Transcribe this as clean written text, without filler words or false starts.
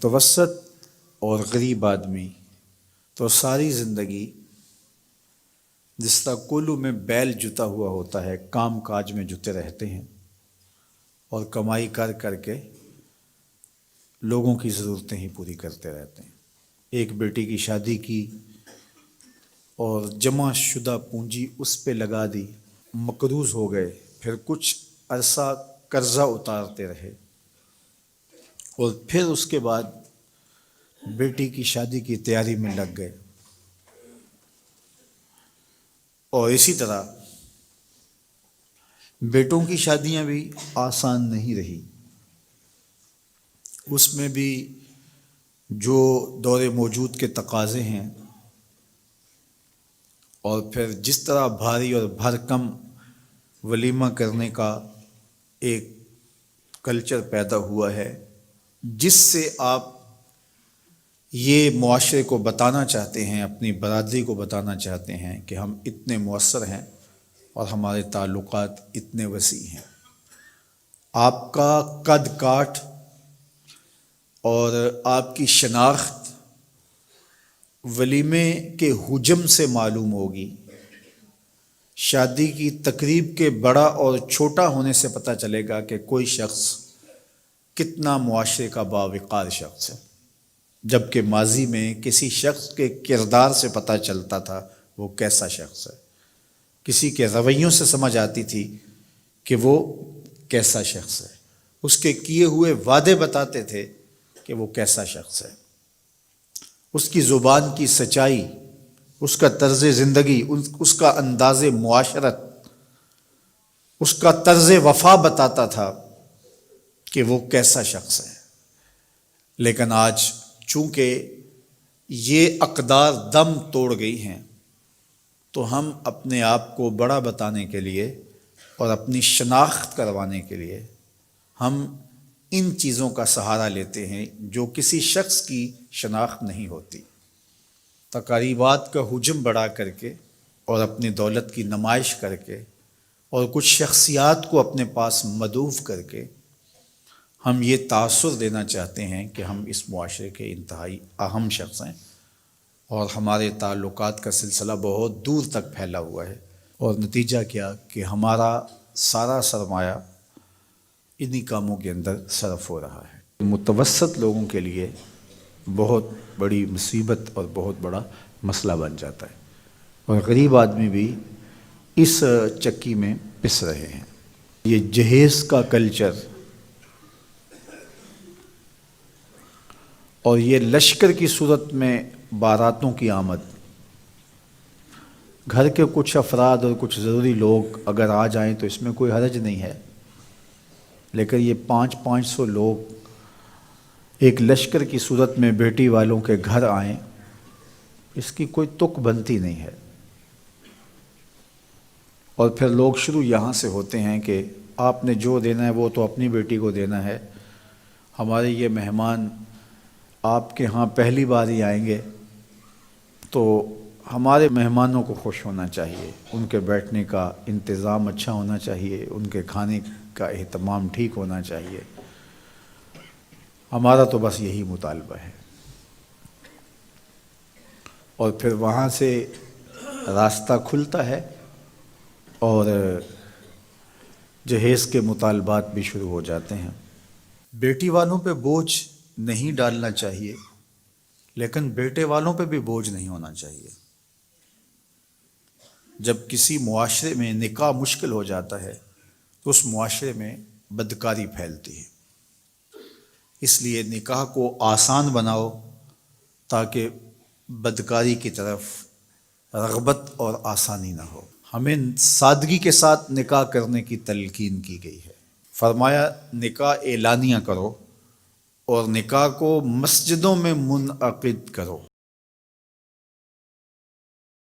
متوسط اور غریب آدمی تو ساری زندگی جس طرح کولو میں بیل جتا ہوا ہوتا ہے کام کاج میں جتے رہتے ہیں اور کمائی کر کر کے لوگوں کی ضرورتیں ہی پوری کرتے رہتے ہیں۔ ایک بیٹی کی شادی کی اور جمع شدہ پونجی اس پہ لگا دی، مقروض ہو گئے، پھر کچھ عرصہ قرضہ اتارتے رہے اور پھر اس کے بعد بیٹی کی شادی کی تیاری میں لگ گئے، اور اسی طرح بیٹوں کی شادیاں بھی آسان نہیں رہی۔ اس میں بھی جو دور موجود کے تقاضے ہیں اور پھر جس طرح بھاری اور بھرکم ولیمہ کرنے کا ایک کلچر پیدا ہوا ہے، جس سے آپ یہ معاشرے کو بتانا چاہتے ہیں، اپنی برادری کو بتانا چاہتے ہیں کہ ہم اتنے مؤثر ہیں اور ہمارے تعلقات اتنے وسیع ہیں۔ آپ کا قد کاٹ اور آپ کی شناخت ولیمے کے حجم سے معلوم ہوگی، شادی کی تقریب کے بڑا اور چھوٹا ہونے سے پتہ چلے گا کہ کوئی شخص کتنا معاشرے کا باوقار شخص ہے، جبکہ ماضی میں کسی شخص کے کردار سے پتہ چلتا تھا وہ کیسا شخص ہے، کسی کے رویوں سے سمجھ آتی تھی کہ وہ کیسا شخص ہے، اس کے کیے ہوئے وعدے بتاتے تھے کہ وہ کیسا شخص ہے، اس کی زبان کی سچائی، اس کا طرز زندگی، اس کا انداز معاشرت، اس کا طرز وفا بتاتا تھا کہ وہ کیسا شخص ہے۔ لیکن آج چونکہ یہ اقدار دم توڑ گئی ہیں تو ہم اپنے آپ کو بڑا بتانے کے لیے اور اپنی شناخت کروانے کے لیے ہم ان چیزوں کا سہارا لیتے ہیں جو کسی شخص کی شناخت نہیں ہوتی۔ تقریبات کا حجم بڑھا کر کے اور اپنی دولت کی نمائش کر کے اور کچھ شخصیات کو اپنے پاس مدعو کر کے ہم یہ تاثر دینا چاہتے ہیں کہ ہم اس معاشرے کے انتہائی اہم شخص ہیں اور ہمارے تعلقات کا سلسلہ بہت دور تک پھیلا ہوا ہے، اور نتیجہ کیا کہ ہمارا سارا سرمایہ انہی کاموں کے اندر صرف ہو رہا ہے۔ متوسط لوگوں کے لیے بہت بڑی مصیبت اور بہت بڑا مسئلہ بن جاتا ہے، اور غریب آدمی بھی اس چکی میں پس رہے ہیں۔ یہ جہیز کا کلچر اور یہ لشکر کی صورت میں باراتوں کی آمد، گھر کے کچھ افراد اور کچھ ضروری لوگ اگر آ جائیں تو اس میں کوئی حرج نہیں ہے، لیکن یہ 500 لوگ ایک لشکر کی صورت میں بیٹی والوں کے گھر آئیں، اس کی کوئی تک بنتی نہیں ہے۔ اور پھر لوگ شروع یہاں سے ہوتے ہیں کہ آپ نے جو دینا ہے وہ تو اپنی بیٹی کو دینا ہے، ہمارے یہ مہمان آپ کے ہاں پہلی بار ہی آئیں گے تو ہمارے مہمانوں کو خوش ہونا چاہیے، ان کے بیٹھنے کا انتظام اچھا ہونا چاہیے، ان کے کھانے کا اہتمام ٹھیک ہونا چاہیے، ہمارا تو بس یہی مطالبہ ہے۔ اور پھر وہاں سے راستہ کھلتا ہے اور جہیز کے مطالبات بھی شروع ہو جاتے ہیں۔ بیٹی والوں پہ بوجھ نہیں ڈالنا چاہیے، لیکن بیٹے والوں پہ بھی بوجھ نہیں ہونا چاہیے۔ جب کسی معاشرے میں نکاح مشکل ہو جاتا ہے تو اس معاشرے میں بدکاری پھیلتی ہے، اس لیے نکاح کو آسان بناؤ تاکہ بدکاری کی طرف رغبت اور آسانی نہ ہو۔ ہمیں سادگی کے ساتھ نکاح کرنے کی تلقین کی گئی ہے۔ فرمایا نکاح اعلانیہ کرو اور نکاح کو مسجدوں میں منعقد کرو۔